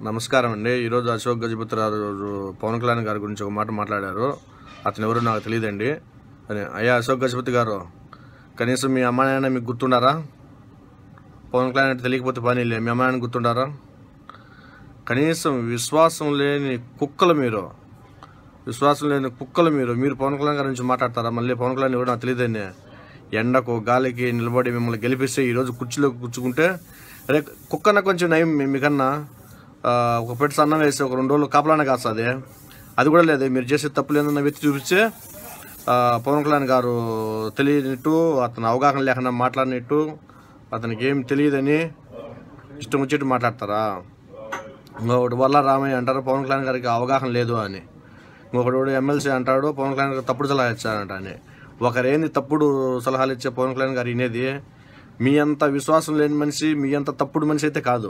నమస్కారం అండి. ఈరోజు అశోక్ గజపతిరాజు పవన్ కళ్యాణ్ గారి గురించి ఒక మాట మాట్లాడారు. అతను ఎవరో నాకు తెలియదండి అని. అయ్యా అశోక్ గజపతి గారు, కనీసం మీ అమ్మ నాయన మీకు గుర్తుండారా? పవన్ కళ్యాణ్ అంటే తెలియకపోతే పని లే, మీ అమ్మ నాయన గుర్తుండారా? కనీసం విశ్వాసం లేని కుక్కలు మీరు, మీరు పవన్ కళ్యాణ్ గారి నుంచి మాట్లాడతారా? మళ్ళీ పవన్ కళ్యాణ్ ఎవరో నాకు తెలియదండి. ఎండకు గాలికి నిలబడి మిమ్మల్ని గెలిపిస్తే ఈరోజు కుర్చీలో కూర్చుకుంటే, అరే కుక్కన కొంచెం నయం మీకన్నా ఒక పెట్టి సన్నం వేసి ఒక 2 రోజులు కాపలానే కాస్తుంది. అది కూడా లేదు. మీరు చేసే తప్పులు ఏదన్నా వెతి చూపిస్తే పవన్ కళ్యాణ్ గారు తెలియనట్టు, అతను అవగాహన లేకుండా మాట్లాడినట్టు, అతనికి ఏం తెలియదని ఇష్టం వచ్చేట్టు మాట్లాడతారా? ఇంకొకటి వల్ల రామయ్య అంటారు పవన్ కళ్యాణ్ గారికి అవగాహన లేదు అని. ఇంకొకటి ఎమ్మెల్సీ అంటాడు పవన్ కళ్యాణ్ గారు తప్పుడు సలహా ఇచ్చారంట అని. ఒకరేంది తప్పుడు సలహాలు ఇచ్చే పవన్ కళ్యాణ్ గారు వినేది? మీ అంత విశ్వాసం లేని మనిషి, మీ అంత తప్పుడు మనిషి అయితే కాదు.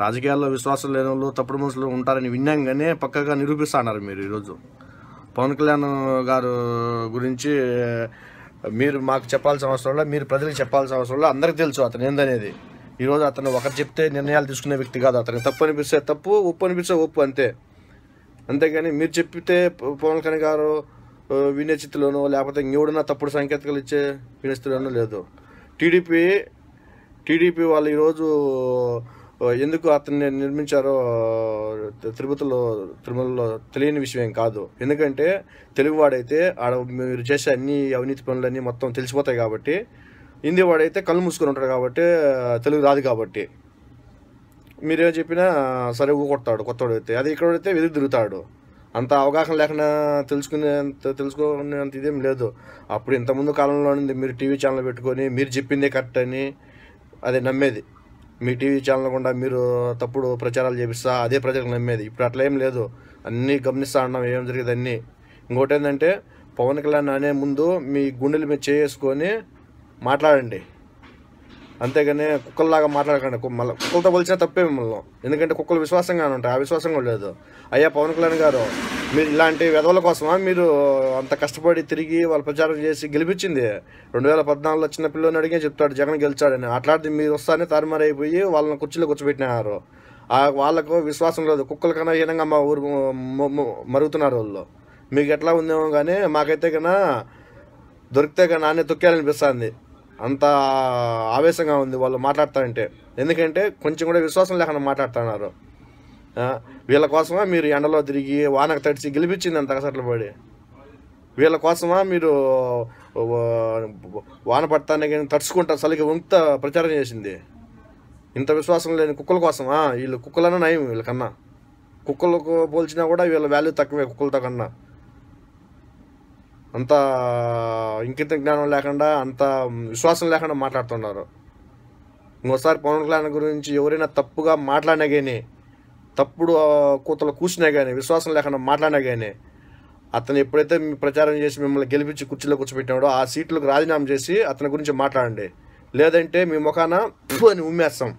రాజకీయాల్లో విశ్వాసం లేని వాళ్ళు, తప్పుడు మనుషులు ఉంటారని విన్నాగానే పక్కగా నిరూపిస్తున్నారు మీరు. ఈరోజు పవన్ కళ్యాణ్ గారు గురించి మీరు మాకు చెప్పాల్సిన అవసరం లేదు, మీరు ప్రజలకు చెప్పాల్సిన అవసరం లేదు. అందరికీ తెలుసు అతను ఏందనేది. ఈరోజు అతను ఒకరు చెప్తే నిర్ణయాలు తీసుకునే వ్యక్తి కాదు. అతనికి తప్పు అనిపిస్తే తప్పు, ఒప్పు అనిపిస్తే ఒప్పు, అంతే. అంతేగాని మీరు చెప్పితే పవన్ కళ్యాణ్ గారు వినే స్థితిలోనో, లేకపోతే ఇంకెవడన్నా తప్పుడు సంకేతాలు ఇచ్చే వినే స్థితిలోనూ లేదు. టీడీపీ వాళ్ళు ఈరోజు ఎందుకు అతన్ని నిర్మించారో తిరుమలలో తెలియని విషయం ఏం కాదు. ఎందుకంటే తెలుగువాడైతే ఆడ మీరు చేసే అన్ని అవినీతి పనులన్నీ మొత్తం తెలిసిపోతాయి కాబట్టి. హిందీ వాడైతే కళ్ళు మూసుకొని ఉంటాడు కాబట్టి, తెలుగు రాదు కాబట్టి మీరేం చెప్పినా సరే ఊకొడతాడు కొత్తవాడైతే. అది ఇక్కడైతే వెతుకు తిరుగుతాడు. అంత అవగాహన లేకుండా తెలుసుకునేంత ఇదేం లేదు. అప్పుడు ఇంతకుముందు కాలంలో మీరు టీవీ ఛానల్ పెట్టుకొని మీరు చెప్పిందే కరెక్ట్ అని అదే నమ్మేది. మీ టీవీ ఛానల్ గుండా మీరు తప్పుడు ప్రచారాలు చేపిస్తా అదే ప్రజలకు నమ్మేది. ఇప్పుడు అట్లా ఏం లేదు. అన్నీ గమనిస్తూ ఉన్నాం ఏం జరిగేది అన్నీ. ఇంకోటి ఏంటంటే పవన్ కళ్యాణ్ అనే ముందు మీ గుండెలు మీద చేసుకొని మాట్లాడండి, అంతేగాని కుక్కల్లాగా మాట్లాడకండి. మళ్ళీ కుక్కలతో పోల్చినా తప్పే మిమ్మల్ని. ఎందుకంటే కుక్కలు విశ్వాసంగానే ఉంటాయి, ఆ విశ్వాసం కూడా లేదు. అయ్యా పవన్ కళ్యాణ్ గారు, మీరు ఇలాంటి వెధవల కోసమా మీరు అంత కష్టపడి తిరిగి వాళ్ళు ప్రచారం చేసి గెలిపించింది? 2014లో చిన్న పిల్లని అడిగే చెప్తాడు జగన్ గెలిచాడని. అట్లాంటిది మీరు వస్తానే తారుమారైపోయి వాళ్ళని కుర్చీలో కూర్చోబెట్టినారు. వాళ్ళకు విశ్వాసం లేదు. కుక్కల కన్నా హీనంగా మా ఊరు మరుగుతున్నారు వాళ్ళు. మీకు ఎట్లా ఉందేమో కానీ మాకైతే కన్నా దొరికితే కన్నా నాన్నే తొక్కేయాలనిపిస్తుంది. అంత ఆవేశంగా ఉంది వాళ్ళు మాట్లాడుతారంటే. ఎందుకంటే కొంచెం కూడా విశ్వాసం లేకుండా మాట్లాడుతున్నారు. వీళ్ళ కోసమా మీరు ఎండలో తిరిగి వానకు తడిచి గెలిపించింది అంత కసట్లు పడి? వీళ్ళ కోసమా మీరు వాన పడతానే కానీ తడుచుకుంటా చలికి ఇంత ప్రచారం చేసింది? ఇంత విశ్వాసం లేని కుక్కల కోసమా? వీళ్ళు కుక్కలన్నా నయం వీళ్ళకన్నా. కుక్కలకు పోల్చినా కూడా వీళ్ళ వాల్యూ తక్కువే కుక్కలతో కన్నా. అంత ఇంకిత జ్ఞానం లేకుండా, అంత విశ్వాసం లేకుండా మాట్లాడుతున్నారు. ఇంకోసారి పవన్ కళ్యాణ్ గురించి ఎవరైనా తప్పుగా మాట్లాడినా కానీ, తప్పుడు కూతలు కూర్చున్నా కానీ, విశ్వాసం లేకుండా మాట్లాడినా కానీ, అతను ఎప్పుడైతే ప్రచారం చేసి మిమ్మల్ని గెలిపించి కుర్చీలో కూర్చోబెట్టినాడో ఆ సీట్లకు రాజీనామా చేసి అతని గురించి మాట్లాడండి. లేదంటే మీ ముఖాన అని ఉమ్మేస్తాం.